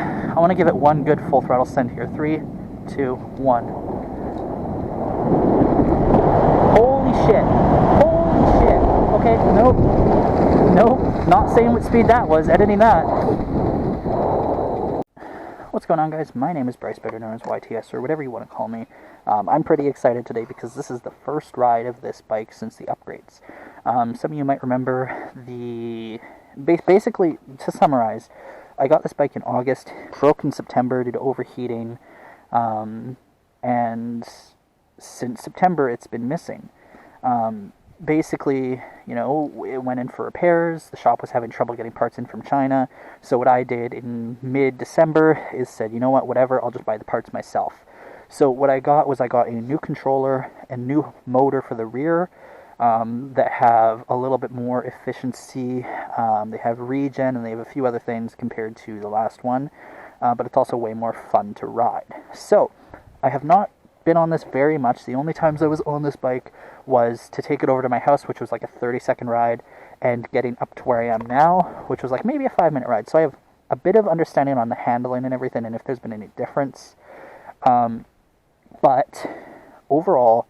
I want to give it one good full throttle send here. 3, 2, 1. Holy shit. Holy shit. Okay, nope. Nope. Not saying what speed that was. Editing that. What's going on, guys? My name is Bryce, better known as YTS, or whatever you want to call me. I'm pretty excited today because this is the first ride of this bike since the upgrades. Some of you might remember basically, to summarize, I got this bike in August, broke in September due to overheating, and since September it's been missing. Basically, you know, it went in for repairs. The shop was having trouble getting parts in from China. So what I did in mid-December is said, you know what, whatever, I'll just buy the parts myself. So what I got was I got a new controller and new motor for the rear that have a little bit more efficiency. They have regen and they have a few other things compared to the last one. But it's also way more fun to ride. So I have not been on this very much. The only times I was on this bike was to take it over to my house, which was like a 30-second ride, and getting up to where I am now, which was like maybe a 5-minute ride. So I have a bit of understanding on the handling and everything, and if there's been any difference. But overall,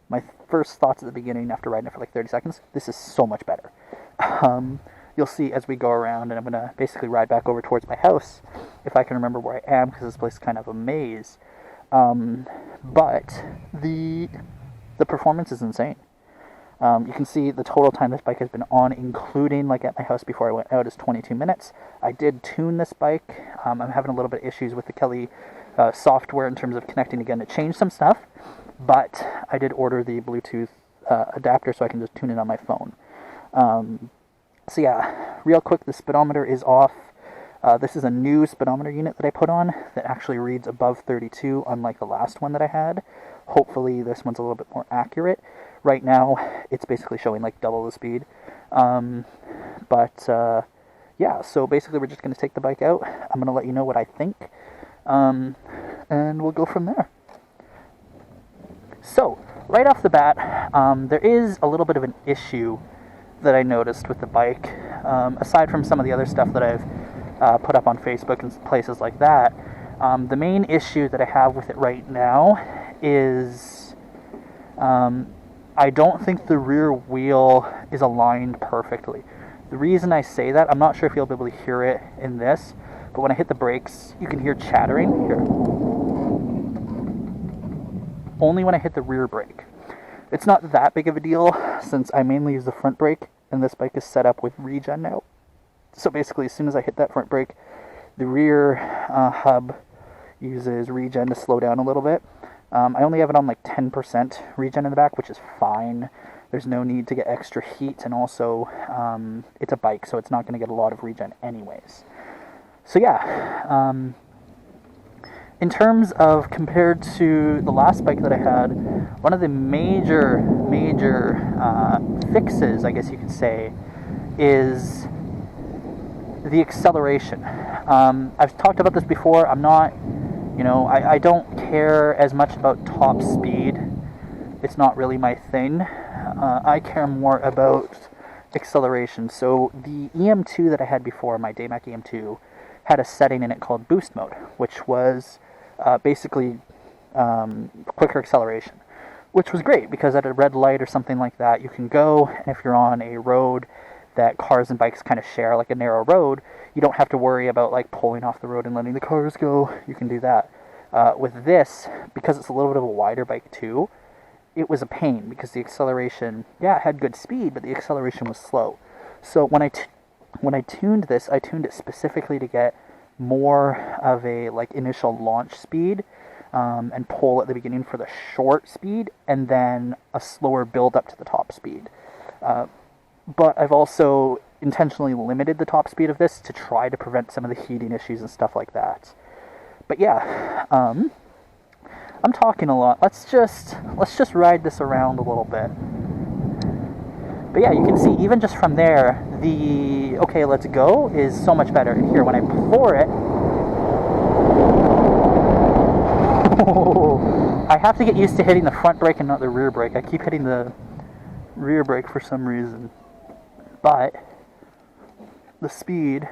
my first thoughts at the beginning after riding it for like 30 seconds, this is so much better. You'll see as we go around, and I'm going to basically ride back over towards my house, if I can remember where I am, because this place is kind of a maze. But the performance is insane. You can see the total time this bike has been on, including like at my house before I went out, is 22 minutes. I did tune this bike. I'm having a little bit of issues with the Kelly software in terms of connecting again to change some stuff, but I did order the Bluetooth adapter so I can just tune it on my phone. So yeah, real quick, the speedometer is off. This is a new speedometer unit that I put on that actually reads above 32, unlike the last one that I had. Hopefully this one's a little bit more accurate. Right now, it's basically showing like double the speed. Yeah, so basically we're just going to take the bike out. I'm going to let you know what I think, and we'll go from there. So, right off the bat, there is a little bit of an issue that I noticed with the bike, aside from some of the other stuff that I've put up on Facebook and places like that. The main issue that I have with it right now is I don't think the rear wheel is aligned perfectly. The reason I say that, I'm not sure if you'll be able to hear it in this, but when I hit the brakes, you can hear chattering here. Only when I hit the rear brake. It's not that big of a deal, since I mainly use the front brake, and this bike is set up with regen now. So basically, as soon as I hit that front brake, the rear hub uses regen to slow down a little bit. I only have it on like 10% regen in the back, which is fine. There's no need to get extra heat, and also it's a bike, so it's not going to get a lot of regen anyways. So yeah, in terms of compared to the last bike that I had, one of the major fixes, I guess you could say, is the acceleration. I've talked about this before. I'm not, I don't care as much about top speed. It's not really my thing. I care more about acceleration. So the EM2 that I had before, my Daymak EM2, had a setting in it called boost mode, which was basically quicker acceleration, which was great because at a red light or something like that, you can go, and if you're on a road that cars and bikes kind of share, like a narrow road, you don't have to worry about like pulling off the road and letting the cars go. You can do that. With this, because it's a little bit of a wider bike too, it was a pain because the acceleration, yeah, it had good speed, but the acceleration was slow. So when I tuned this, I tuned it specifically to get more of a like initial launch speed, and pull at the beginning for the short speed, and then a slower build up to the top speed. But I've also intentionally limited the top speed of this to try to prevent some of the heating issues and stuff like that. But yeah, I'm talking a lot. Let's just ride this around a little bit. But yeah, you can see even just from there, the okay, let's go is so much better. Here, when I floor it, I have to get used to hitting the front brake and not the rear brake. I keep hitting the rear brake for some reason. But the speed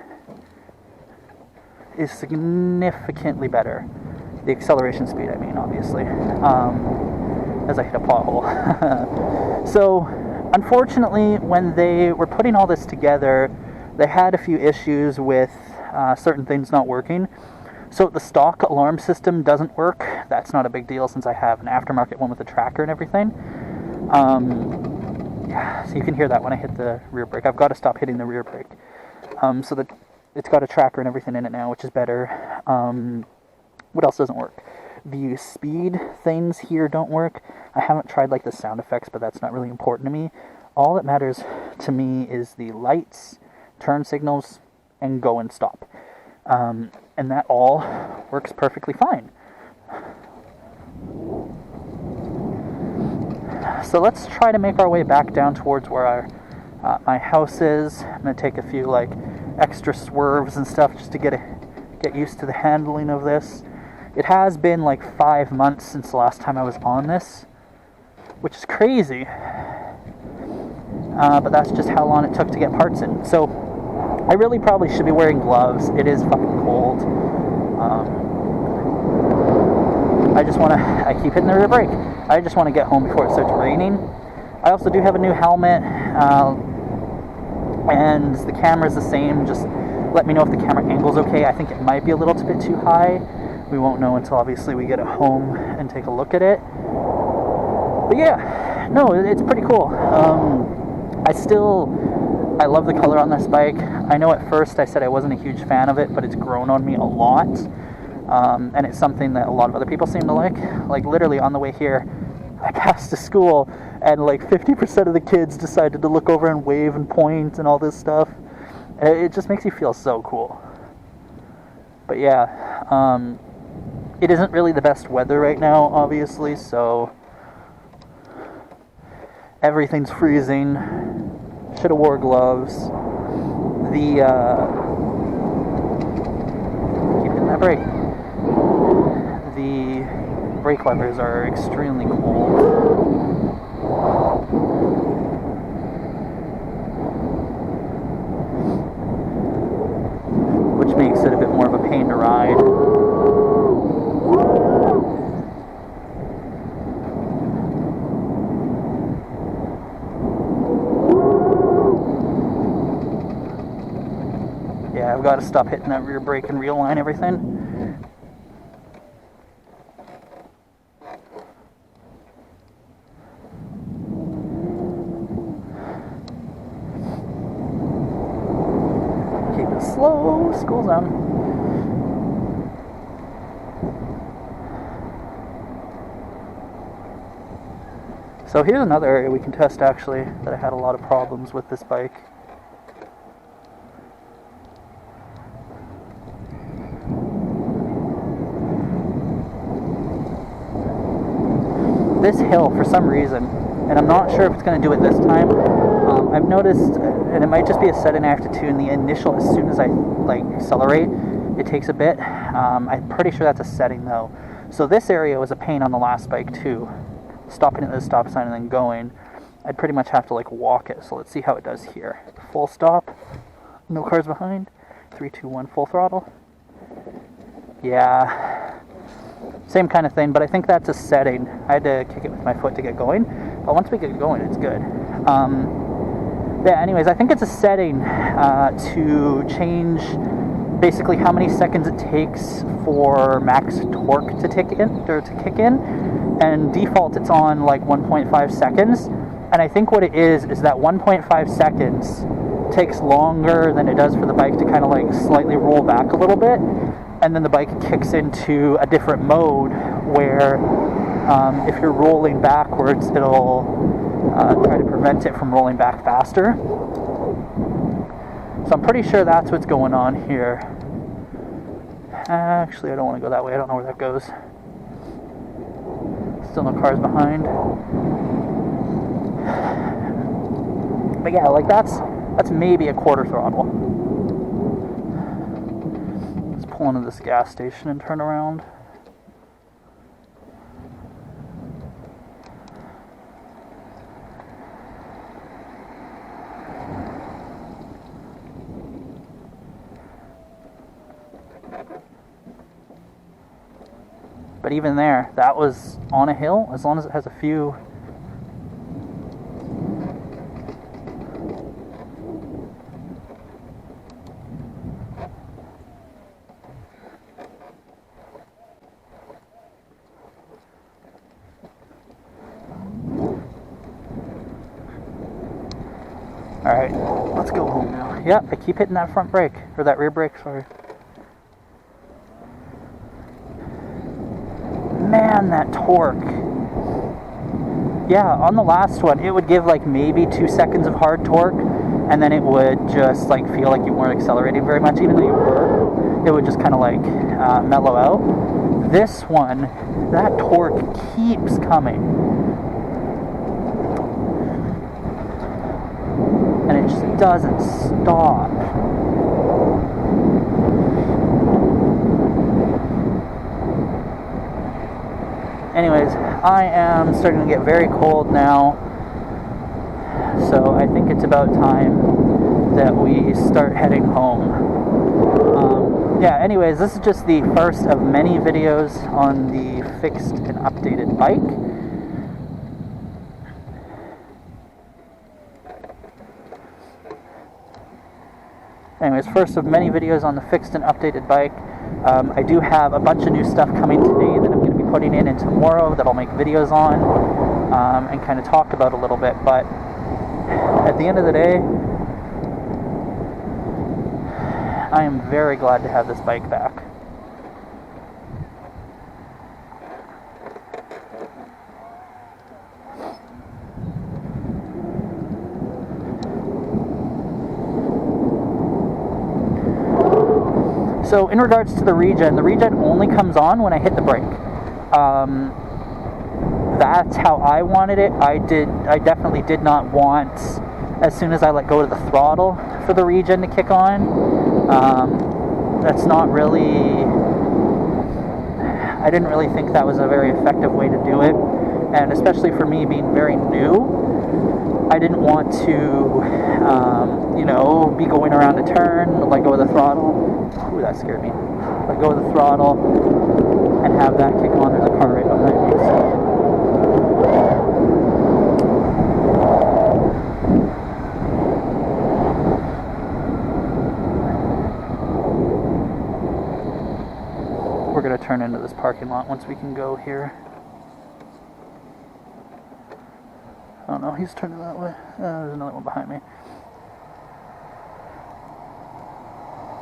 is significantly better. The acceleration speed, I mean, obviously, as I hit a pothole. So, unfortunately, when they were putting all this together, they had a few issues with certain things not working. So the stock alarm system doesn't work. That's not a big deal since I have an aftermarket one with a tracker and everything. Yeah, so you can hear that when I hit the rear brake. I've got to stop hitting the rear brake. So that it's got a tracker and everything in it now, which is better. What else doesn't work? The speed things here don't work. I haven't tried like the sound effects, but that's not really important to me. All that matters to me is the lights, turn signals, and go and stop. And that all works perfectly fine. So let's try to make our way back down towards where my house is. I'm going to take a few like extra swerves and stuff just to get used to the handling of this. It has been like 5 months since the last time I was on this, which is crazy. But that's just how long it took to get parts in. So I really probably should be wearing gloves. It is fucking cold. I keep hitting the rear brake. I just want to get home before it starts raining. I also do have a new helmet, and the camera's the same. Just let me know if the camera angle's okay. I think it might be a little bit too high. We won't know until obviously we get it home and take a look at it. But yeah, no, it's pretty cool. I love the color on this bike. I know at first I said I wasn't a huge fan of it, but it's grown on me a lot. And it's something that a lot of other people seem to like. Like literally on the way here, I passed a school and like 50% of the kids decided to look over and wave and point and all this stuff. It just makes you feel so cool. But yeah, it isn't really the best weather right now, obviously, so everything's freezing. Should have wore gloves. Keep hitting that brake. The brake levers are extremely cold. Which makes it a bit more of a pain to ride. Yeah, I've got to stop hitting that rear brake and realign everything. Keep it slow, school zone. So here's another area we can test actually that I had a lot of problems with this bike. This hill, for some reason, and I'm not sure if it's going to do it this time, I've noticed, and it might just be a setting I have to tune, the initial, as soon as I like accelerate, it takes a bit. I'm pretty sure that's a setting though. So this area was a pain on the last bike too. Stopping at the stop sign and then going, I'd pretty much have to like walk it. So let's see how it does here. Full stop, no cars behind, 3, 2, 1, full throttle. Yeah, same kind of thing, but I think that's a setting. I had to kick it with my foot to get going, but once we get going, it's good. Yeah, anyways, I think it's a setting to change basically how many seconds it takes for max torque to kick in, and default it's on like 1.5 seconds, and I think what it is that 1.5 seconds takes longer than it does for the bike to kind of like slightly roll back a little bit, and then the bike kicks into a different mode where if you're rolling backwards, it'll try to prevent it from rolling back faster. So I'm pretty sure that's what's going on here. Actually, I don't want to go that way. I don't know where that goes. Still no cars behind. But yeah, like that's maybe a quarter throttle. Let's pull into this gas station and turn around. But even there, that was on a hill, as long as it has a few... Alright, let's go home now. Yep, I keep hitting that front brake, or that rear brake, sorry. Man, that torque. Yeah, on the last one, it would give like maybe 2 seconds of hard torque, and then it would just like feel like you weren't accelerating very much, even though you were. It would just kind of like mellow out. This one, that torque keeps coming. And it just doesn't stop. Anyways, I am starting to get very cold now, so I think it's about time that we start heading home. Yeah, anyways, this is just the first of many videos on the fixed and updated bike. Anyways, first of many videos on the fixed and updated bike. I do have a bunch of new stuff coming today that I'm going to be putting in and tomorrow that I'll make videos on and kind of talk about a little bit. But at the end of the day, I am very glad to have this bike back. So in regards to the regen only comes on when I hit the brake. That's how I wanted it. I definitely did not want, as soon as I let go of the throttle, for the regen to kick on. That's not really, I didn't really think that was a very effective way to do it. And especially for me being very new, I didn't want to, be going around a turn, let go of the throttle. Ooh, that scared me. Let go of the throttle and have that kick on. There's a car right behind me. So. We're going to turn into this parking lot once we can go here. Oh no, he's turning that way. There's another one behind me.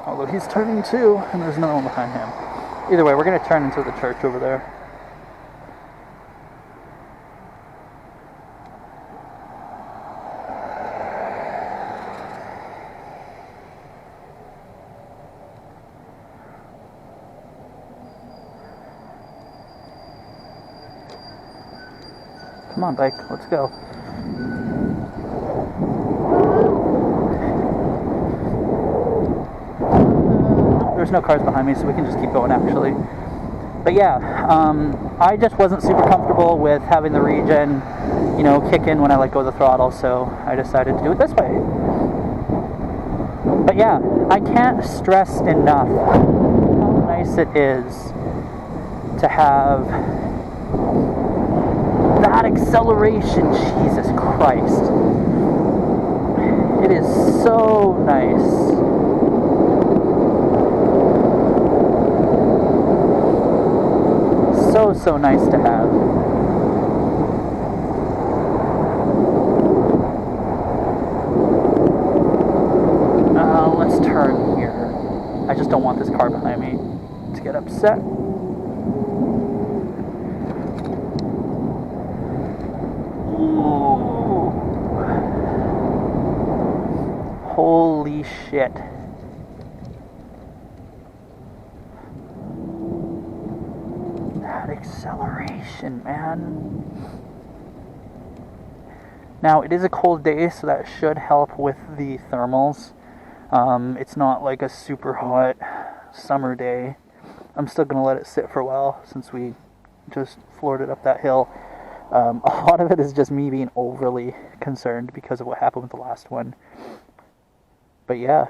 Although he's turning too, and there's another one behind him. Either way, we're going to turn into the church over there. Come on, bike, let's go. There's no cars behind me, so we can just keep going actually. But yeah, I just wasn't super comfortable with having the regen, kick in when I let go of the throttle, so I decided to do it this way. But yeah, I can't stress enough how nice it is to have that acceleration. Jesus Christ. It is so nice. So nice to have. Let's turn here. I just don't want this car behind me to get upset. Ooh. Holy shit. Acceleration, man. Now it is a cold day, so that should help with the thermals. It's not like a super hot summer day. I'm still gonna let it sit for a while since we just floored it up that hill. A lot of it is just me being overly concerned because of what happened with the last one. But yeah,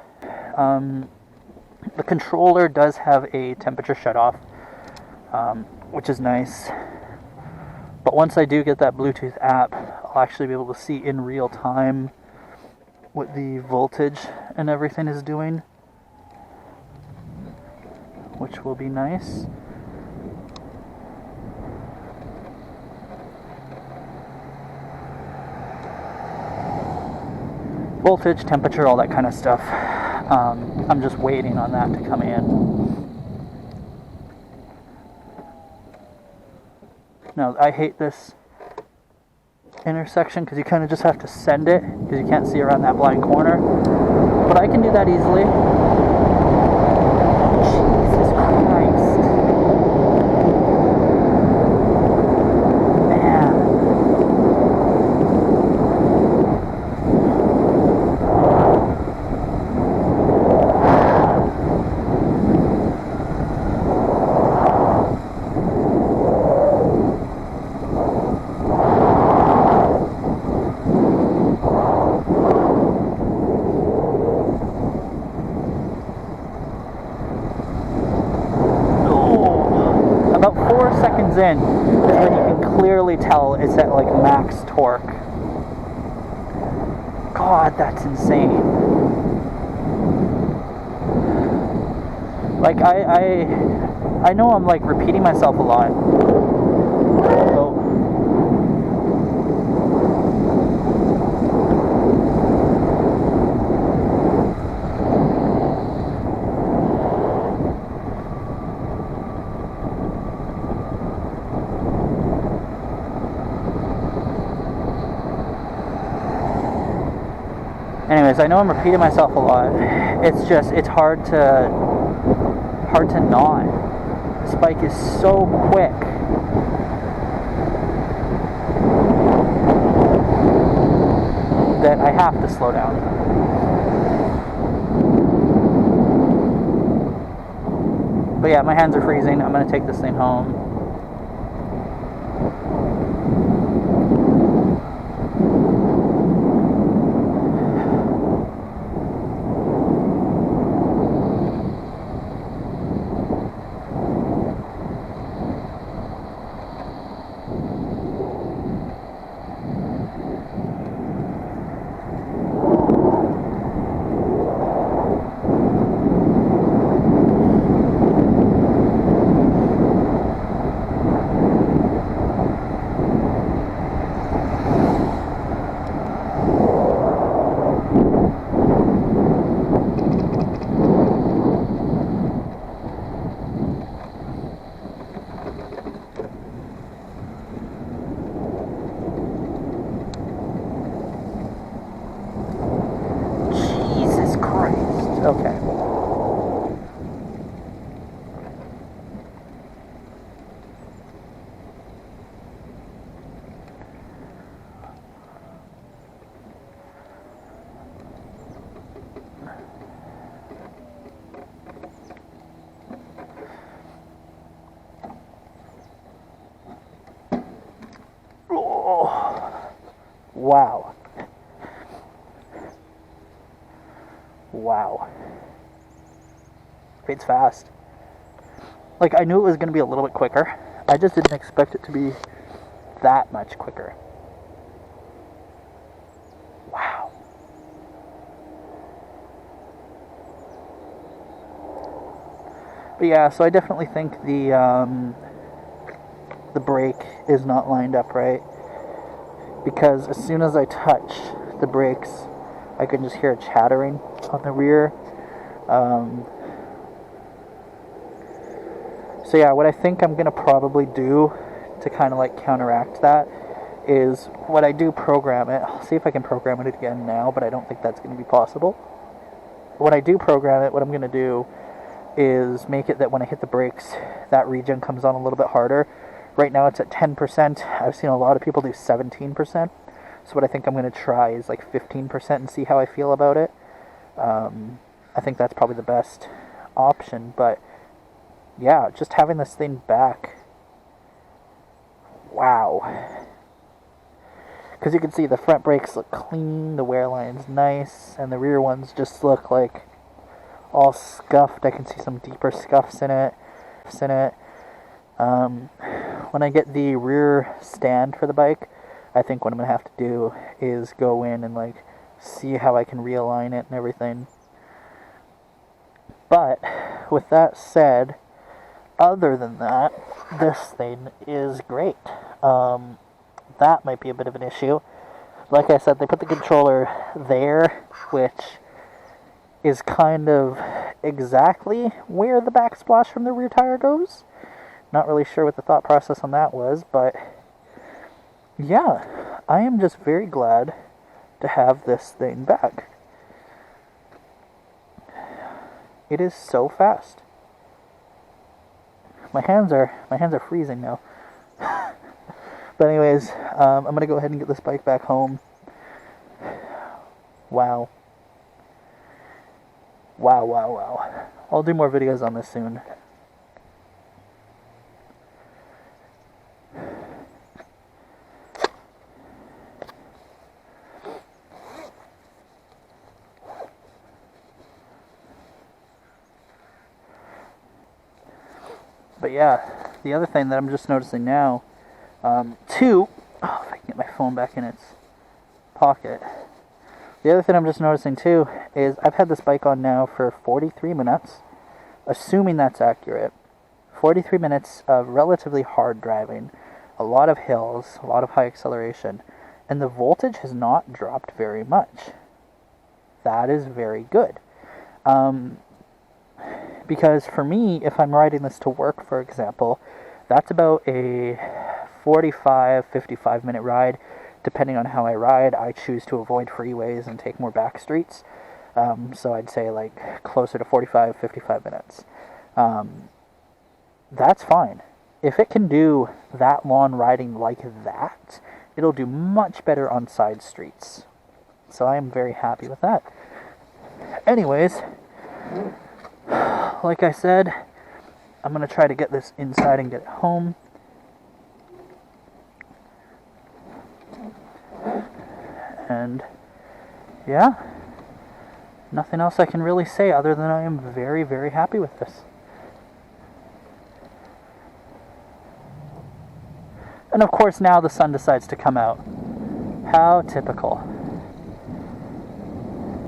the controller does have a temperature shutoff. which is nice. But once I do get that Bluetooth app, I'll actually be able to see in real time what the voltage and everything is doing, which will be nice. Voltage, temperature, all that kind of stuff. I'm just waiting on that to come in. Now, I hate this intersection because you kind of just have to send it because you can't see around that blind corner. But I can do that easily. Jesus Christ. Man. In is when you can clearly tell it's at like max torque. God, that's insane. Like I know I'm like repeating myself a lot. So, anyways, I know I'm repeating myself a lot. It's hard to not. This bike is so quick. That I have to slow down. But yeah, my hands are freezing. I'm gonna take this thing home. Okay. Oh. Wow. Wow. It's fast. Like, I knew it was going to be a little bit quicker. I just didn't expect it to be that much quicker. Wow. But yeah, so I definitely think the brake is not lined up right. Because as soon as I touch the brakes, I can just hear it chattering on the rear. So yeah, what I think I'm going to probably do to kind of like counteract that is when I do program it, I'll see if I can program it again now, but I don't think that's going to be possible. When I do program it, what I'm going to do is make it that when I hit the brakes, that regen comes on a little bit harder. Right now it's at 10%. I've seen a lot of people do 17%. So what I think I'm going to try is like 15% and see how I feel about it. I think that's probably the best option, but yeah, just having this thing back, wow. Because you can see the front brakes look clean, the wear line's nice, and the rear ones just look like all scuffed. I can see some deeper scuffs in it. when I get the rear stand for the bike, I think what I'm going to have to do is go in and like see how I can realign it and everything. But with that said, other than that, this thing is great. That might be a bit of an issue. Like I said, they put the controller there, which is kind of exactly where the backsplash from the rear tire goes. Not really sure what the thought process on that was, but yeah, I am just very glad to have this thing back. It is so fast. My hands are freezing now. But anyways, I'm gonna go ahead and get this bike back home. Wow. Wow. I'll do more videos on this soon. But yeah, the other thing that I'm just noticing now, if I can get my phone back in its pocket. The other thing I'm just noticing too is I've had this bike on now for 43 minutes, assuming that's accurate. 43 minutes of relatively hard driving, a lot of hills, a lot of high acceleration, and the voltage has not dropped very much. That is very good. Because for me, if I'm riding this to work, for example, that's about a 45-55 minute ride. Depending on how I ride, I choose to avoid freeways and take more back streets. So I'd say like closer to 45-55 minutes. That's fine. If it can do that long riding like that, it'll do much better on side streets. So I am very happy with that. Anyways, like I said, I'm going to try to get this inside and get it home. And yeah, nothing else I can really say other than I am very, very happy with this. And of course now the sun decides to come out. How typical.